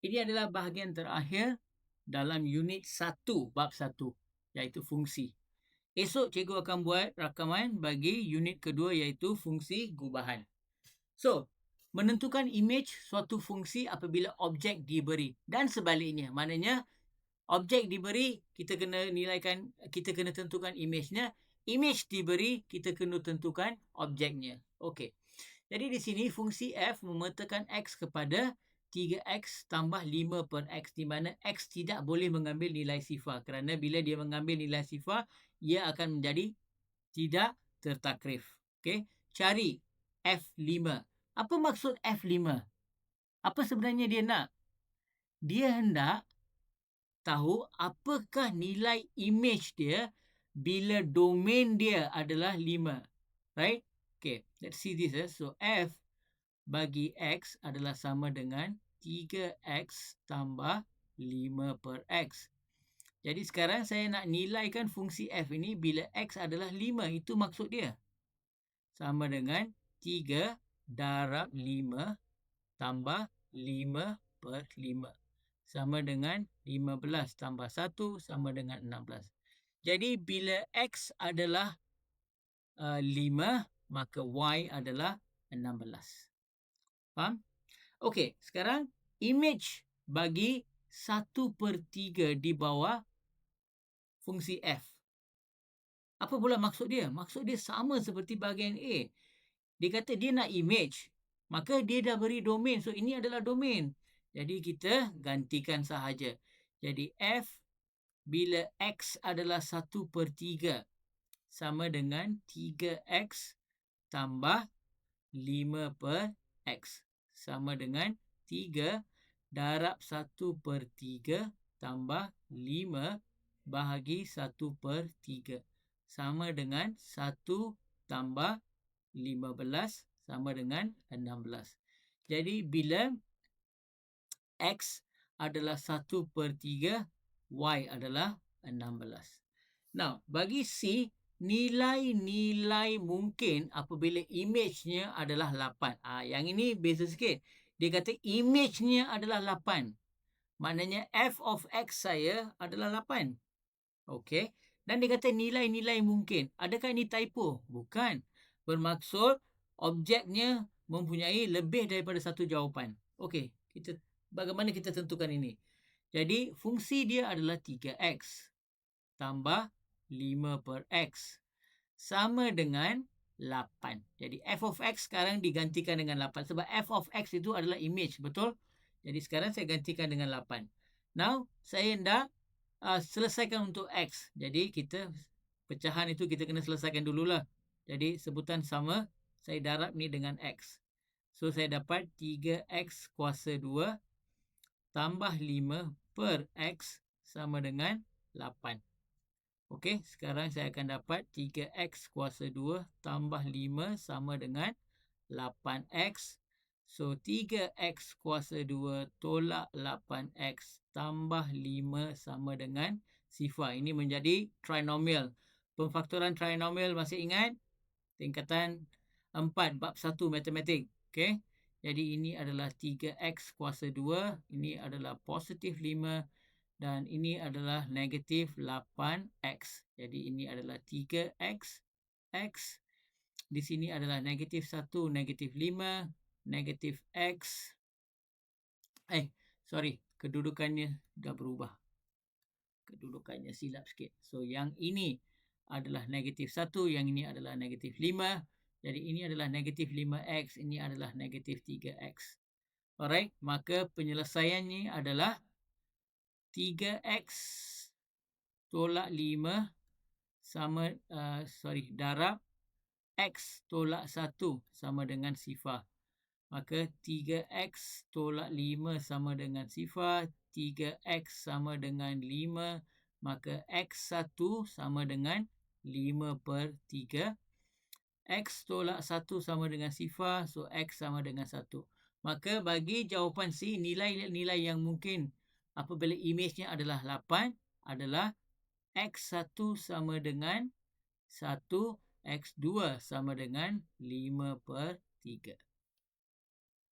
Ini adalah bahagian terakhir dalam unit 1, bab 1, iaitu fungsi. Esok cikgu akan buat rakaman bagi unit kedua iaitu fungsi gubahan. So, menentukan imej suatu fungsi apabila objek diberi dan sebaliknya. Maknanya objek diberi, kita kena tentukan imejnya. Imej diberi, kita kena tentukan objeknya. Okey. Jadi di sini fungsi f memetakan x kepada 3x tambah 5 per x, di mana x tidak boleh mengambil nilai sifar kerana bila dia mengambil nilai sifar, ia akan menjadi tidak tertakrif. Okey, cari f5. Apa maksud f5? Apa sebenarnya dia nak? Dia hendak tahu apakah nilai imej dia bila domain dia adalah 5. Right? Okay, let's see this. So, f bagi x adalah sama dengan 3x tambah 5 per x. Jadi sekarang saya nak nilaikan fungsi f ini bila x adalah 5. Itu maksud dia. Sama dengan 3 darab 5 tambah 5 per 5. Sama dengan 15 tambah 1 sama dengan 16. Jadi bila x adalah 5, maka y adalah 16. Faham? Okey, sekarang imej bagi 1/3 di bawah fungsi f. Apa pula maksud dia? Maksud dia sama seperti bahagian A. Dia kata dia nak imej, maka dia dah beri domain. So, ini adalah domain. Jadi, kita gantikan sahaja. Jadi, f bila x adalah 1/3 sama dengan 3x tambah 5 per x. Sama dengan 3 darab 1/3 tambah 5 bahagi 1/3. Sama dengan 1 tambah 15 sama dengan 16. Jadi bila x adalah 1/3, y adalah 16. Now, bagi C, nilai-nilai mungkin apabila imejnya adalah 8. Yang ini beza sikit. Dia kata imejnya adalah 8. Maknanya f of x saya adalah 8. Okey. Dan dia kata nilai-nilai mungkin. Adakah ini typo? Bukan. Bermaksud objeknya mempunyai lebih daripada satu jawapan. Okey. Bagaimana kita tentukan ini? Jadi fungsi dia adalah 3x tambah 5 per x sama dengan 8. Jadi f of x sekarang digantikan dengan 8 sebab f of x itu adalah imej, betul? Jadi sekarang saya gantikan dengan 8. Now, saya hendak selesaikan untuk x. Jadi kita pecahan itu kita kena selesaikan dululah. Jadi sebutan sama, saya darab ni dengan x. So saya dapat 3x kuasa 2 tambah 5 per x sama dengan 8. Okey, sekarang saya akan dapat 3x kuasa 2 tambah 5 sama dengan 8x. So, 3x kuasa 2 tolak 8x tambah 5 sama dengan sifar. Ini menjadi trinomial. Pemfaktoran trinomial masih ingat? Tingkatan 4, bab 1 matematik. Okey. Jadi, ini adalah 3x kuasa 2. Ini adalah positif 5. Dan ini adalah negatif 8x. Jadi ini adalah 3x. X. Di sini adalah negatif 1, negatif 5, negatif x. Kedudukannya dah berubah. Kedudukannya silap sikit. So yang ini adalah negatif 1, yang ini adalah negatif 5. Jadi ini adalah negatif 5x, ini adalah negatif 3x. Alright, maka penyelesaiannya adalah 3x tolak 5 sama darab x tolak 1 sama dengan sifar. Maka 3x tolak 5 sama dengan sifar, 3x sama dengan 5, maka x1 sama dengan 5/3. X tolak 1 sama dengan sifar, so x sama dengan 1. Maka bagi jawapan C, nilai-nilai yang mungkin apabila imejnya adalah 8 adalah x1 sama dengan 1, x2 sama dengan 5/3.